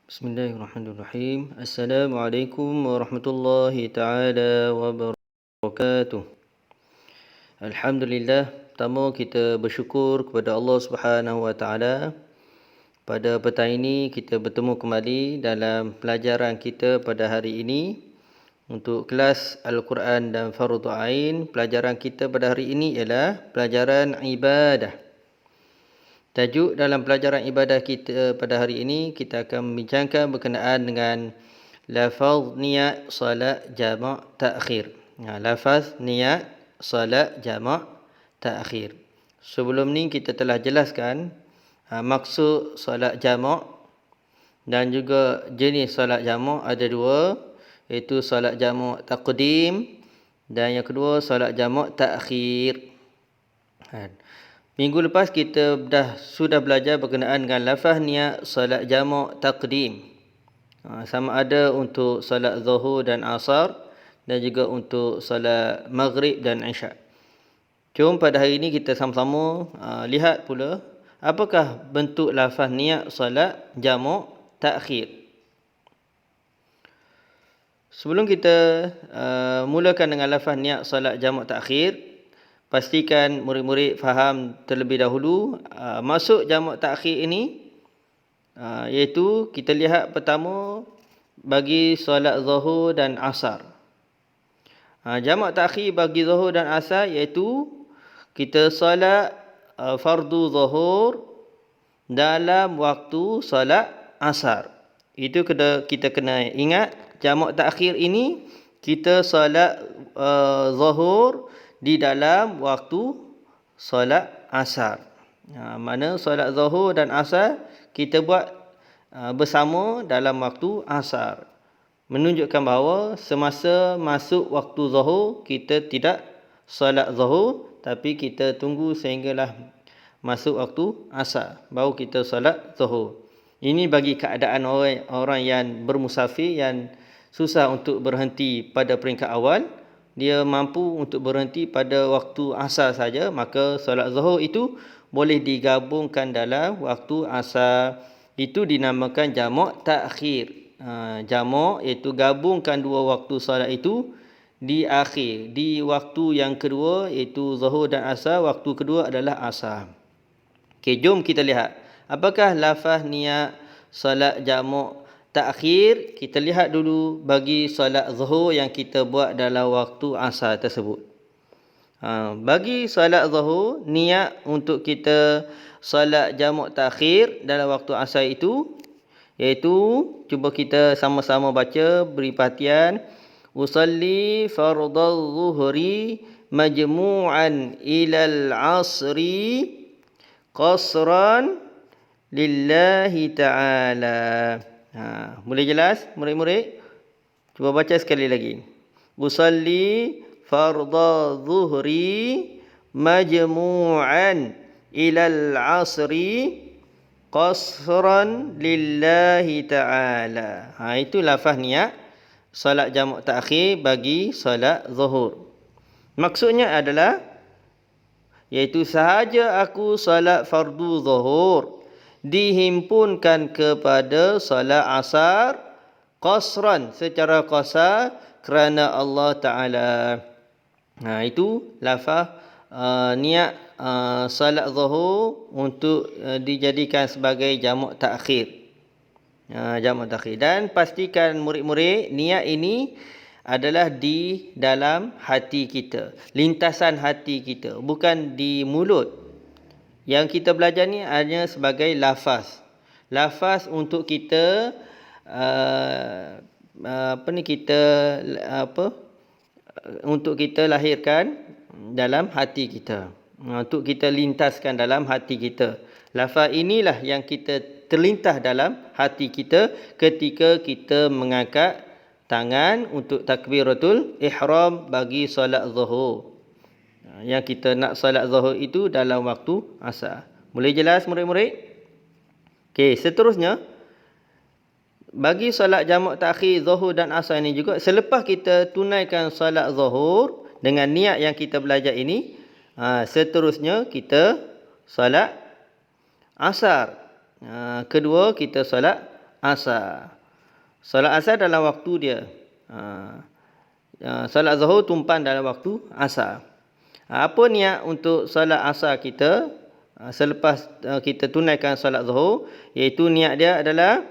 Bismillahirrahmanirrahim. Assalamualaikum warahmatullahi taala wabarakatuh. Alhamdulillah, pertama kita bersyukur kepada Allah Subhanahu wa taala. Pada petang ini kita bertemu kembali dalam pelajaran kita pada hari ini untuk kelas Al-Quran dan Fardhu Ain. Pelajaran kita pada hari ini ialah pelajaran ibadah. Tajuk dalam pelajaran ibadah kita pada hari ini, kita akan membincangkan berkenaan dengan lafaz niat solat jamak ta'khir. Lafaz niat solat jamak ta'khir. Sebelum ni kita telah jelaskan maksud solat jamak dan juga jenis solat jamak ada dua, iaitu solat jamak taqdim dan yang kedua solat jamak ta'khir. Minggu lepas kita sudah belajar berkenaan dengan lafaz niat solat jamak taqdim. Sama ada untuk solat zuhur dan asar dan juga untuk solat maghrib dan isyak. Jom pada hari ini kita sama-sama lihat pula apakah bentuk lafaz niat solat jamak takhir. Sebelum kita mulakan dengan lafaz niat solat jamak takhir, pastikan murid-murid faham terlebih dahulu maksud jamak takhir ini, iaitu kita lihat pertama bagi solat zuhur dan asar. Jamak takhir bagi zuhur dan asar iaitu kita solat fardu zuhur dalam waktu solat asar. Itu kita kena ingat, jamak takhir ini kita solat zuhur di dalam waktu solat asar. Mana solat zuhur dan asar kita buat bersama dalam waktu asar. Menunjukkan bahawa semasa masuk waktu zuhur kita tidak solat zuhur, tapi kita tunggu sehinggalah masuk waktu asar baru kita solat zuhur. Ini bagi keadaan orang yang bermusafir, yang susah untuk berhenti pada peringkat awal. Dia mampu untuk berhenti pada waktu asar saja, maka solat zuhur itu boleh digabungkan dalam waktu asar. Itu dinamakan jamak takhir. Jamak iaitu gabungkan dua waktu solat itu di akhir, di waktu yang kedua, iaitu zuhur dan asar. Waktu kedua adalah asar. Okey, jom kita lihat apakah lafaz niat solat jamak takhir. Kita lihat dulu bagi solat zuhur yang kita buat dalam waktu asar tersebut. Bagi solat zuhur, niat untuk kita solat jamak takhir dalam waktu asar itu, iaitu cuba kita sama-sama baca, beri perhatian. Usalli fardal zuhri majmu'an ilal asri qasran lillahi ta'ala. Boleh jelas murid-murid? Cuba baca sekali lagi. Usalli fardha zuhri majmu'an ilal asri qasran lillahi ta'ala. Itu lafaz niat solat jamak takhir bagi solat zuhur. Maksudnya adalah, iaitu sahaja aku solat fardu zuhur dihimpunkan kepada solat asar qasran, secara qasar, kerana Allah Ta'ala. Itu lafaz niat solat zuhur untuk dijadikan sebagai jamak takhir. Jamak takhir. Dan pastikan murid-murid, niat ini adalah di dalam hati kita, lintasan hati kita, bukan di mulut. Yang kita belajar ni hanya sebagai lafaz. Lafaz untuk kita untuk kita lahirkan dalam hati kita, untuk kita lintaskan dalam hati kita. Lafaz inilah yang kita terlintas dalam hati kita ketika kita mengangkat tangan untuk takbiratul ihram bagi solat zuhur. Yang kita nak solat zuhur itu dalam waktu asar. Boleh jelas murid-murid? Okey, seterusnya bagi solat jamak takhir zuhur dan asar ini juga, selepas kita tunaikan solat zuhur dengan niat yang kita belajar ini, seterusnya kita solat asar. Kedua kita solat asar. Solat asar dalam waktu dia. Solat zuhur tumpang dalam waktu asar. Apa niat untuk solat asar kita selepas kita tunaikan solat zuhur? Iaitu niat dia adalah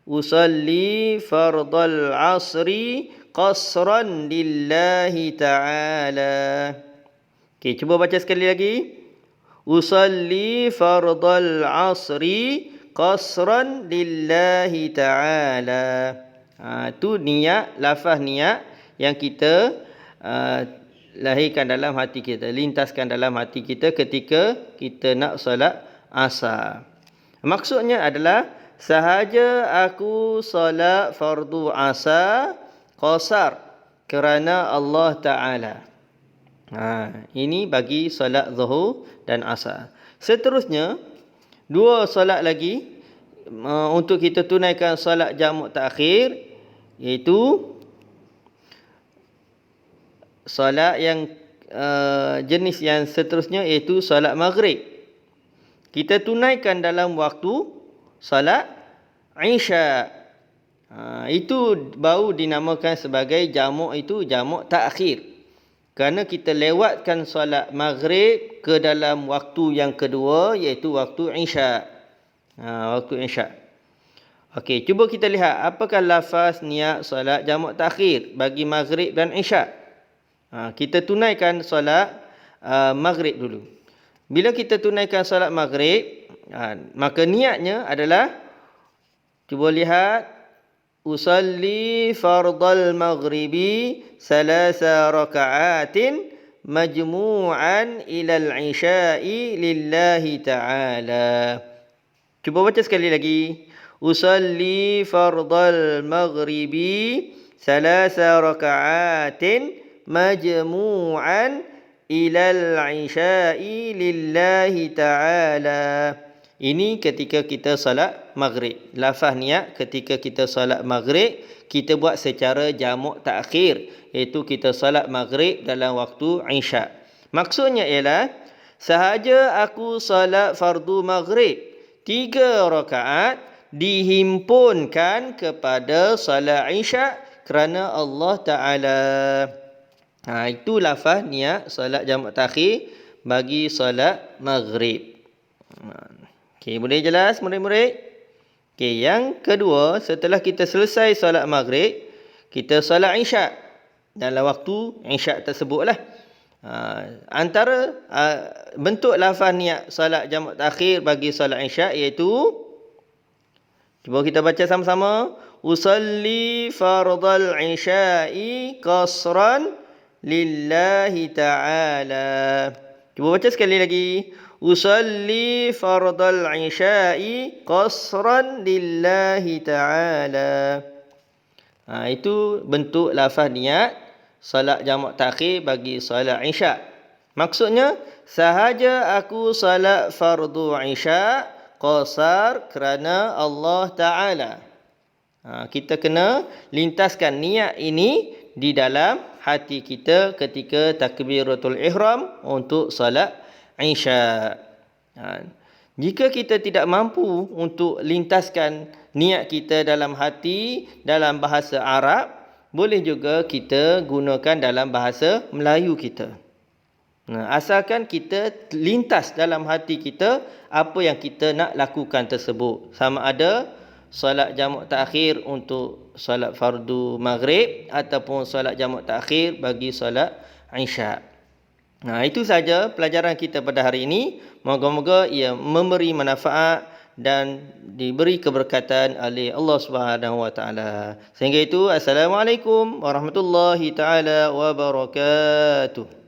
usalli fardal asri qasran lillahi ta'ala. Okey, cuba baca sekali lagi. Usalli fardal asri qasran lillahi ta'ala. Itu niat, lafaz niat yang kita lahirkan dalam hati kita, lintaskan dalam hati kita ketika kita nak solat asar. Maksudnya adalah sahaja aku solat fardu asar qasar kerana Allah Ta'ala. Ini bagi solat zuhur dan asar. Seterusnya, dua solat lagi untuk kita tunaikan solat jamak takhir, iaitu solat yang jenis yang seterusnya, iaitu solat maghrib. Kita tunaikan dalam waktu solat isya. Itu baru dinamakan sebagai jamak, itu jamak takhir. Kerana kita lewatkan solat maghrib ke dalam waktu yang kedua, iaitu waktu isya. Waktu isya. Okey, cuba kita lihat apakah lafaz niat solat jamak takhir bagi maghrib dan isya. Kita tunaikan solat maghrib dulu. Bila kita tunaikan solat maghrib, maka niatnya adalah, cuba lihat, usalli fardal maghribi salasa raka'atin majmu'an ilal isya'i lillahi ta'ala. Cuba baca sekali lagi. Usalli fardal maghribi salasa raka'atin majmu'an ilal isya'i lillahi ta'ala. Ini ketika kita salat maghrib. Lafaz niat ketika kita salat maghrib, kita buat secara jamak takhir, iaitu kita salat maghrib dalam waktu isya. Maksudnya ialah, sahaja aku salat fardu maghrib 3 rakaat dihimpunkan kepada salat isya kerana Allah Ta'ala. Itu lafaz niat salat jamak takhir bagi salat maghrib. Okey, boleh jelas murid-murid? Okey, yang kedua, setelah kita selesai solat maghrib, kita solat isyak dalam waktu isyak tersebutlah. Antara bentuk lafaz niat solat jamak takhir bagi solat isyak iaitu, cuba kita baca sama-sama. Usalli fardal isya'i qasran lillahi ta'ala. Cuba baca sekali lagi. Usalli fardal isya'i qasran lillahi ta'ala. Itu bentuk lafaz niat salat jamak takhir bagi salat isya. Maksudnya, sahaja aku salat fardu isya qasar kerana Allah Ta'ala. Kita kena lintaskan niat ini di dalam hati kita ketika takbiratul ihram untuk salat isya. Jika kita tidak mampu untuk lintaskan niat kita dalam hati dalam bahasa Arab, boleh juga kita gunakan dalam bahasa Melayu kita. Asalkan kita lintas dalam hati kita apa yang kita nak lakukan tersebut. Sama ada solat jamak takhir untuk solat fardu maghrib ataupun solat jamak takhir bagi solat isya. Itu saja pelajaran kita pada hari ini. Moga-moga ia memberi manfaat dan diberi keberkatan oleh Allah Subhanahu wa taala. Sehingga itu, assalamualaikum warahmatullahi taala wabarakatuh.